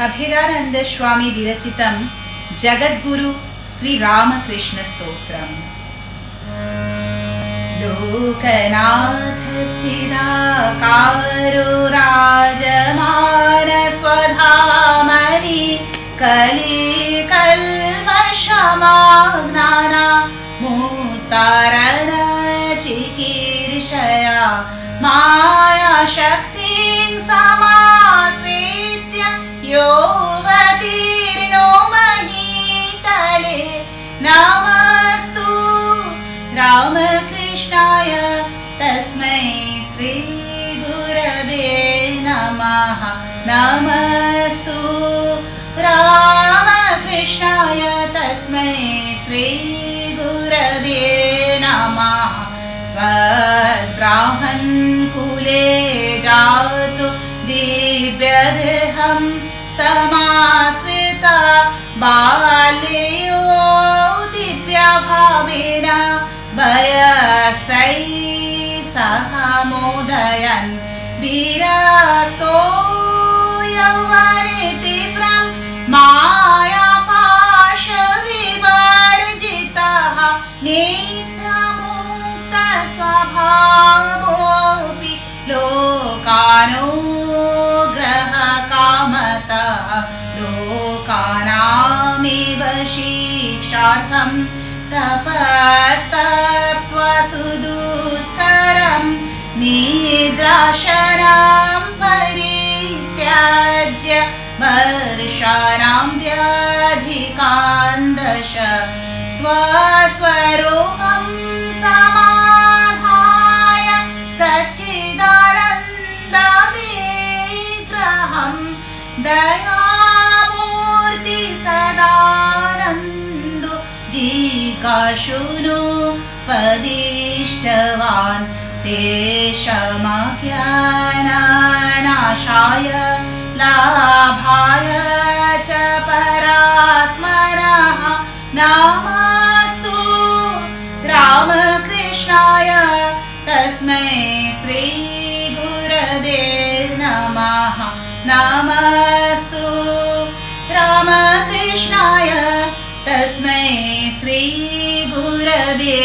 अभिरानंद स्वामी विरचितं जगद्गुरु श्री रामकृष्ण स्तोत्रम्। लोकनाथ सिदाकारो राजमान स्वधामनि कलिकल्मषमाज्ञाना मुत्तारण चिकीर्षया माया शक्तिं समाश्रित्य योऽवतीर्णो महीतले नमस्तु रामकृष्णाय तस्मै श्री गुरवे नमः। नमस्तु रामकृष्णाय तस्मै श्री गुरवे नमः। स्वब्राह्मण कुले जातो दिव्यदेहं समाश्रिता बाल्यो दिव्यभावेन वयसै सह मोदयन् विरक्तो यौवने तीव्रं मायापाशविवर्जितः नित्यमुक्तस्वभावोऽपि लोकानुग्रहकामतः लोकानामेव शिक्षार्थं तपस्तप्त्वा सुदुष्करं निद्राशनं परित्याज्य वर्षाणां व्यधिकान् दश स्वस्वरूपं समाधाय सच्चिदानन्दविग्रहं दयामूर्ति सदानन्दो जिज्ञासुनुपदिष्टवान् तेषामज्ञाननाशाय लाभाय च परात्मनः नमस्तु रामकृष्णाय तस्मै श्री गुरवे नमः। नमस्तु रामकृष्णाय तस्मै श्री गुरवे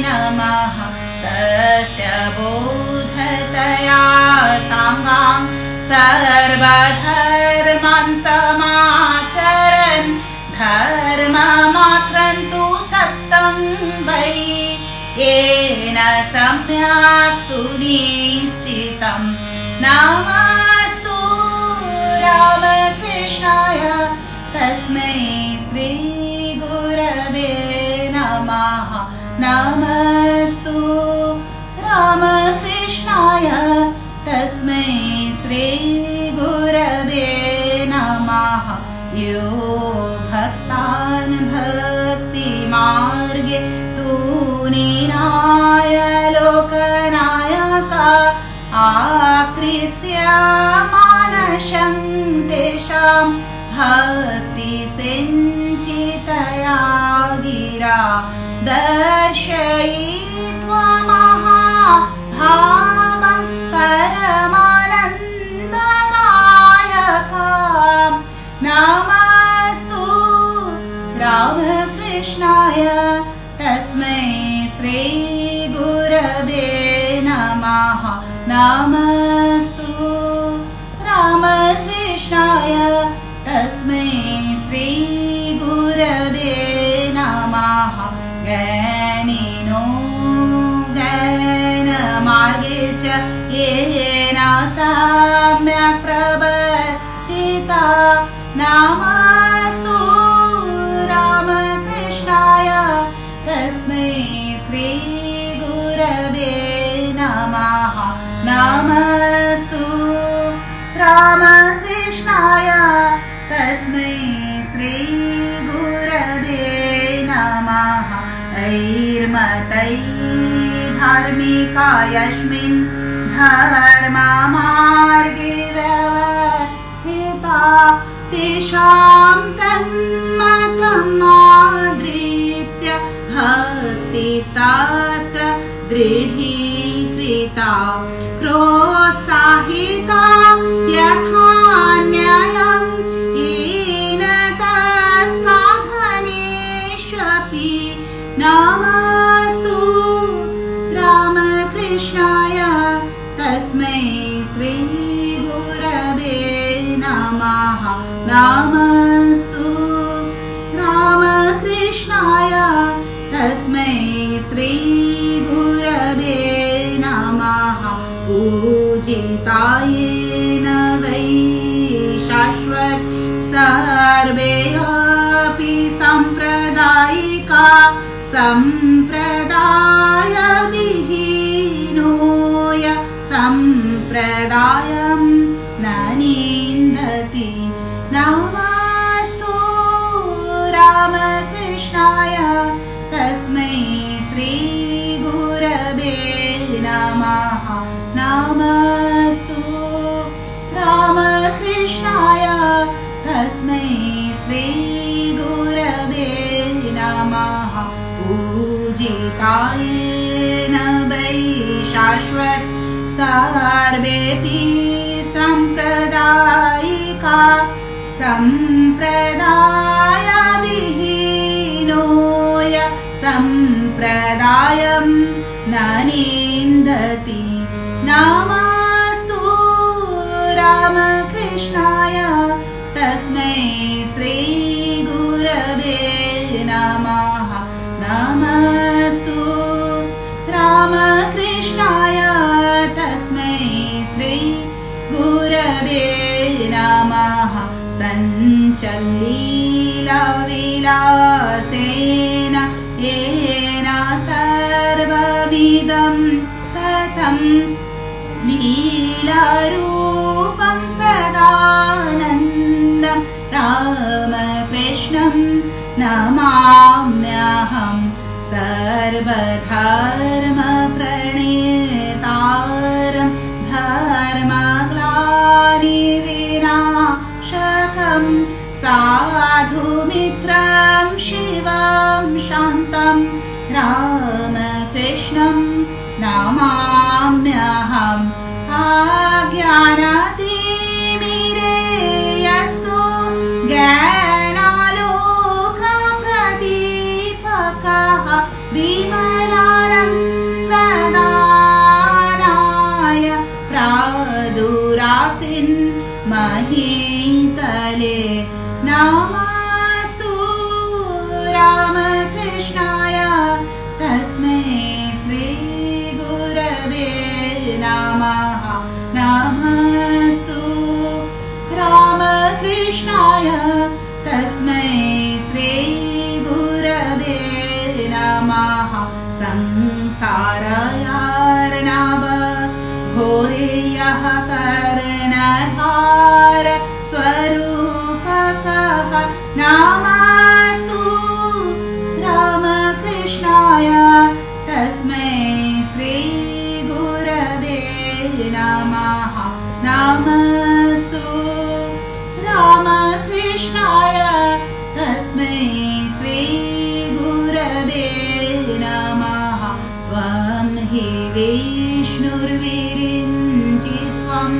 नमः। सत्यबोधतया साङ्गां सर्वधर्मान् समाचरन् धर्ममात्रं तु सत्यं वै येन सम्यक् सुनिश्चितं। नमस्तु रामकृष्णाय तस्मै श्री गुरवे नमः। नमस्तु रामकृष्णाय तस्मै श्री गुरवे नमः। यो भक्तान् भक्तिमार्गे तूनिनाय लोकनायक आकृष्य मानसं तेषां भक्तिसिञ्चितया गिरा दर्शयित्वा महाभावं परमानन्ददायकम्। नमस्तु रामकृष्णाय तस्मै श्री गुरवे नमः। नमस्तु रामकृष्णाय तस्मै श्री गुरवे नमः। ज्ञानिनो ज्ञानमार्गे च येन सम्यक् प्रवर्तिता नमस्तु रामकृष्णाय तस्मै श्री गुरवे नमः। नमस्तु रामकृष्णाय तस्मै श्री गुरवे नमः। ऐर्मतै धार्मिका यस्मिन् धर्ममार्गे व्यवस्थिता तेषां तन्मतमादृत्य भक्तिस्तत्र दृढीकृता प्रोत्साहिता यथा न्यायं नमः नमस्तु रामकृष्णाय तस्मै श्री गुरवे नमः पूजिताय वै शाश्वत सर्वे अपि साम्प्रदायिका सम्प्रदाय विहीनोय सम्प्रदायं न निन्दति नमस्तु रामकृष्णाय तस्मै श्री गुरवे नमः नमस्तु रामकृष्णाय तस्मै श्री गुरवे नमः पूजिताय वै शाश्वत सर्वेऽपि साम्प्रदायिका सम्प्रदाय विहीनोय सम्प्रदायं न निन्दति नमस्तु रामकृष्णाय तस्मै श्री गुरवे नमः नमस्तु रामकृष्णाय तस्मै श्री गुरवे नमः सञ्चल्लीलाविलासेन येन सर्वमिदं ततं लीलारूपं सदानन्दं रामकृष्णं नमाम्यहं सर्वधर्मप्रणेतारं धर्मग्लानिविनाशकं साधुमित्रं शिवं शान्तं रामकृष्णं नमाम्यहम् अज्ञानतिमिरेयस्तु ज्ञानालोकप्रदीपकः विमलानन्ददानाय प्रादुरासीन् महीतले नमस्तु रामकृष्णाय तस्मै श्री गुरवे नमः नमस्तु रामकृष्णाय तस्मै श्री गुरवे नमः संसारयार्णव घोरे यः कर्णधार स्वरूपकः नमस्तु रामकृष्णाय तस्मै श्री गुरवे नमः नमस्तु रामकृष्णाय तस्मै श्री गुरवे नमः त्वं हि विष्णुर्विरिञ्चिस्त्वं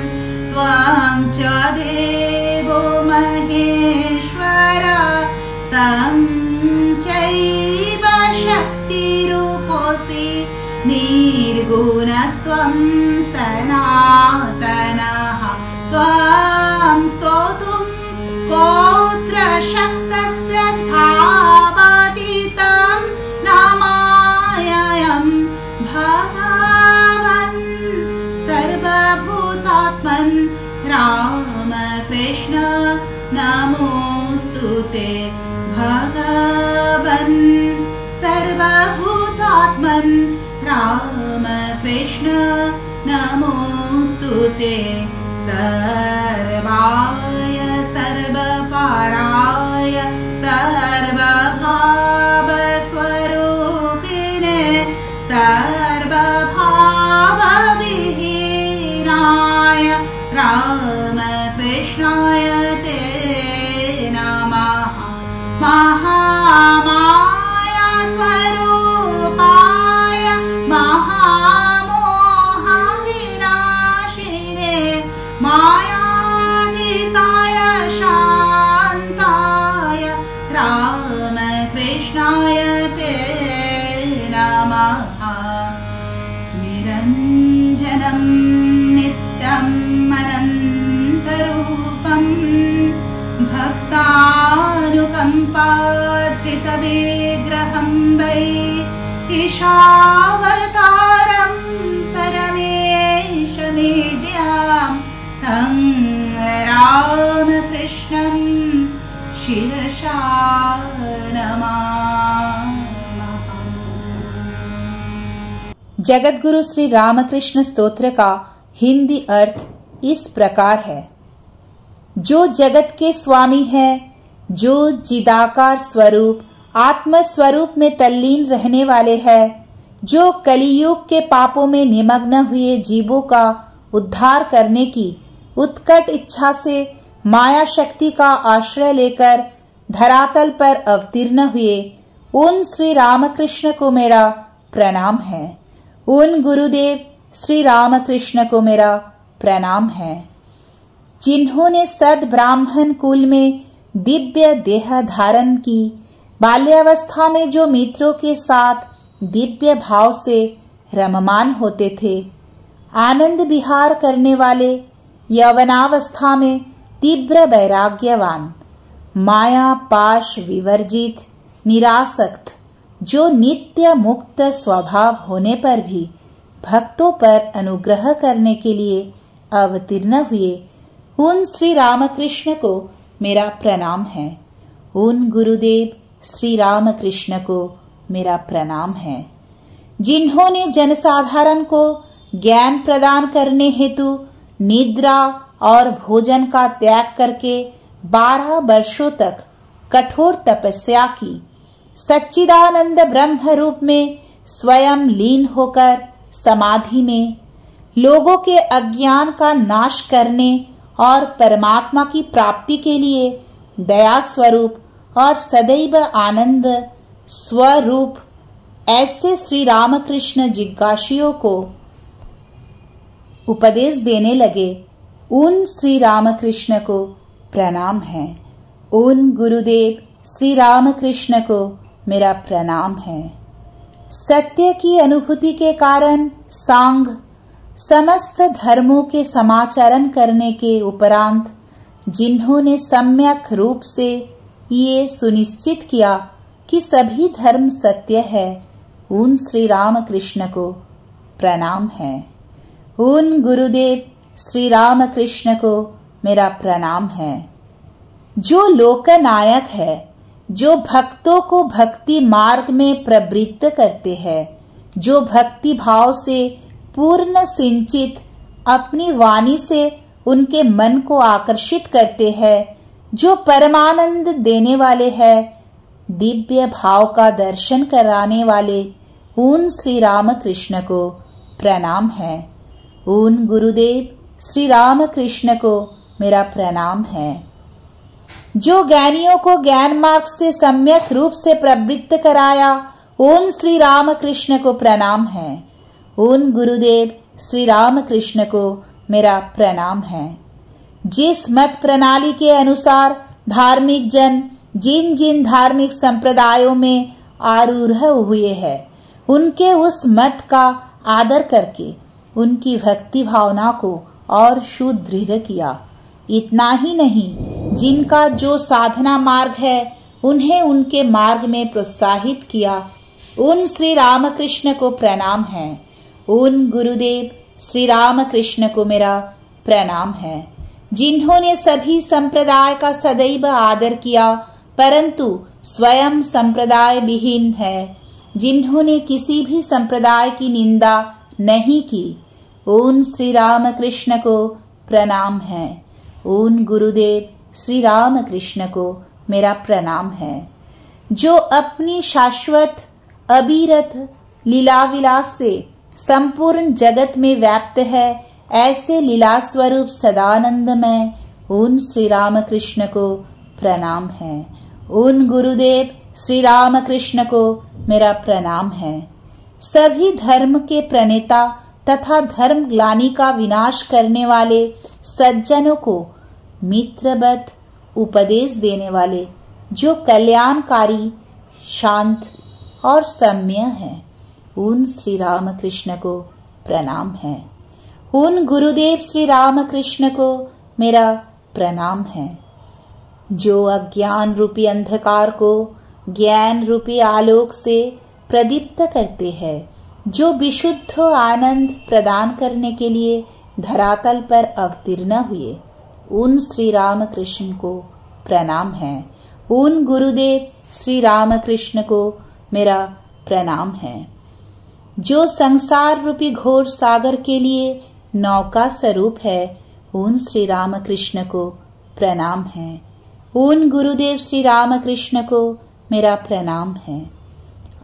त्वं च देवो महेश्वर तं चैव शक्तिरूपोऽसि निर्गुणस्त्वं सनातनः त्वं स्तोतुं पौत्र शक्तस्य भावातीतं नमाम्यहं भगवन् सर्वभूतात्मन् रामकृष्ण नमोऽस्तु ते भगवन् सर्वभूतात्मन् रामकृष्ण नमोऽस्तु ते सर्वाय सर्वपाराय सर्वभावस्वरूपिणे सर्वभावविहीनाय रामकृष्णाय ते नमः महामाया स्वरूपाय महामोहविनाशिने मायातीताय शान्ताय रामकृष्णाय ते नमः निरञ्जनं नित्यम् अनन्तरूपम् पार्थितविग्रहं वै ईशावतारं परमेशमीड्यां तं रामकृष्णं शिरसा नमामः। जगद्गुरु श्री रामकृष्ण स्तोत्र का हिंदी अर्थ इस प्रकार है। जो जगत के स्वामी है, जो चिदाकार स्वरूप आत्म स्वरूप में तल्लीन रहने वाले हैं, जो कलियुग के पापों में निमग्न हुए जीवों का उद्धार करने की उत्कट इच्छा से माया शक्ति का आश्रय लेकर धरातल पर अवतीर्ण हुए उन श्री रामकृष्ण को मेरा प्रणाम है। उन गुरुदेव श्री रामकृष्ण को मेरा प्रणाम है, जिन्होंने सद ब्राह्मण कुल में दिव्य देह धारण की, बाल्यावस्था में जो मित्रों के साथ दिव्य भाव से रममान होते थे, आनंद विहार करने वाले, यौवनावस्था में तीव्र वैराग्यवान, माया पाश विवर्जित, निरासक्त, जो नित्य मुक्त स्वभाव होने पर भी भक्तों पर अनुग्रह करने के लिए अवतीर्ण हुए उन श्री रामकृष्ण को मेरा प्रणाम है। उन गुरुदेव श्री रामकृष्ण को मेरा प्रणाम है, जिन्होंने जनसाधारण को ज्ञान प्रदान करने हेतु निद्रा और भोजन का त्याग करके 12 वर्षों तक कठोर तपस्या की, सच्चिदानंद ब्रह्म रूप में स्वयं लीन होकर समाधि में लोगों के अज्ञान का नाश करने और परमात्मा की प्राप्ति के लिए दया स्वरूप और सदैव आनंद स्वरूप ऐसे श्री रामकृष्ण जिज्ञासियों को उपदेश देने लगे, उन श्री रामकृष्ण को प्रणाम है। उन गुरुदेव श्री रामकृष्ण को मेरा प्रणाम है। सत्य की अनुभूति के कारण सांग समस्त धर्मों के समाचरण करने के उपरांत जिन्होंने सम्यक रूप से ये सुनिश्चित किया कि सभी धर्म सत्य है, उन श्री रामकृष्ण को प्रणाम है। उन गुरुदेव श्री रामकृष्ण को मेरा प्रणाम है। जो लोकनायक है, जो भक्तों को भक्ति मार्ग में प्रवृत्त करते हैं, जो भक्ति भाव से पूर्ण सिंचित अपनी वाणी से उनके मन को आकर्षित करते हैं, जो परमानंद देने वाले हैं, दिव्य भाव का दर्शन कराने वाले उन श्री रामकृष्ण को प्रणाम है। उन गुरुदेव श्री रामकृष्ण को मेरा प्रणाम है। जो ज्ञानियों को ज्ञान मार्ग से सम्यक रूप से प्रवृत्त कराया, उन श्री रामकृष्ण को प्रणाम है। उन गुरुदेव श्री रामकृष्ण को मेरा प्रणाम है। जिस मत प्रणाली के अनुसार धार्मिक जन जिन जिन धार्मिक संप्रदायों में आरूढ़ हुए हैं, उनके उस मत का आदर करके उनकी भक्ति भावना को और सुदृढ़ किया। इतना ही नहीं, जिनका जो साधना मार्ग है उन्हें उनके मार्ग में प्रोत्साहित किया, उन श्री रामकृष्ण को प्रणाम है। उन गुरुदेव श्री रामकृष्ण को मेरा प्रणाम है, जिन्होंने सभी संप्रदाय का सदैव आदर किया, परंतु स्वयं संप्रदाय विहीन है, जिन्होंने किसी भी संप्रदाय की निंदा नहीं की, उन श्री रामकृष्ण को प्रणाम है। उन गुरुदेव श्री रामकृष्ण को मेरा प्रणाम है। जो अपनी शाश्वत अविरत लीला विलास से संपूर्ण जगत में व्याप्त है, ऐसे लीला स्वरूप सदानंदमय उन श्री रामकृष्ण को प्रणाम है। उन गुरुदेव श्री रामकृष्ण को मेरा प्रणाम है। सभी धर्म के प्रणेता तथा धर्म ग्लानि का विनाश करने वाले सज्जनों को मित्रवत उपदेश देने वाले, जो कल्याणकारी, शांत और सम्य है, उन श्री रामकृष्ण को प्रणाम है। उन गुरुदेव श्री रामकृष्ण को मेरा प्रणाम है। जो अज्ञान रूपी अंधकार को ज्ञान रूपी आलोक से प्रदीप्त करते हैं, जो विशुद्ध आनंद प्रदान करने के लिए धरातल पर अवतीर्ण हुए, उन श्री रामकृष्ण को प्रणाम है। उन गुरुदेव श्री रामकृष्ण को मेरा प्रणाम है। जो संसार रूपी घोर सागर के लिए नौका स्वरूप है, उन श्री रामकृष्ण को प्रणाम है। उन गुरुदेव श्री रामकृष्ण को मेरा प्रणाम है।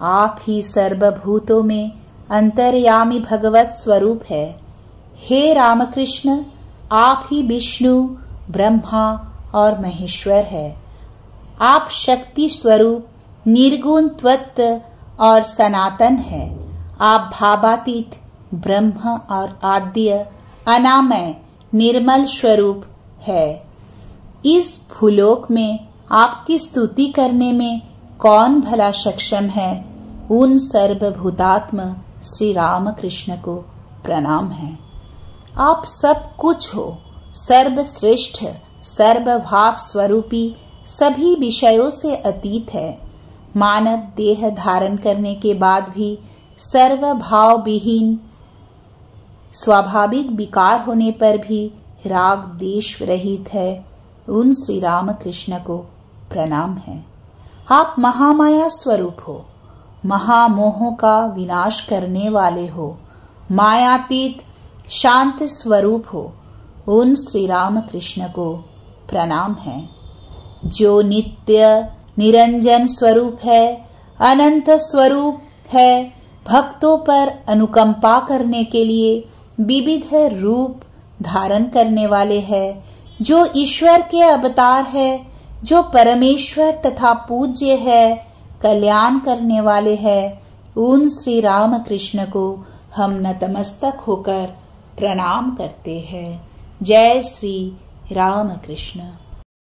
आप ही सर्वभूतों में अंतर्यामी भगवत स्वरूप है। हे रामकृष्ण, आप ही विष्णु, ब्रह्मा और महेश्वर है। आप शक्ति स्वरूप, निर्गुण तत्व और सनातन है। आप भावातीत, ब्रह्म और आद्य, अनामय, निर्मल स्वरूप है। इस भूलोक में आपकी स्तुति करने में कौन भला सक्षम है? उन सर्वभूतात्म श्री रामकृष्ण को प्रणाम है। आप सब कुछ हो, सर्वश्रेष्ठ, सर्वभाव स्वरूपी, सभी विषयों से अतीत है। मानव देह धारण करने के बाद भी सर्वभाव विहीन, स्वाभाविक विकार होने पर भी राग द्वेष रहित है। उन श्री रामकृष्ण को प्रणाम है। आप महामाया स्वरूप हो, महामोहों का विनाश करने वाले हो, मायातीत शांत स्वरूप हो। उन श्री रामकृष्ण को प्रणाम है। जो नित्य निरंजन स्वरूप है, अनंत स्वरूप है, भक्तों पर अनुकंपा करने के लिए विविध रूप धारण करने वाले हैं, जो ईश्वर के अवतार है, जो परमेश्वर तथा पूज्य है, कल्याण करने वाले हैं, उन श्री रामकृष्ण को हम नतमस्तक होकर प्रणाम करते हैं। जय श्री रामकृष्ण।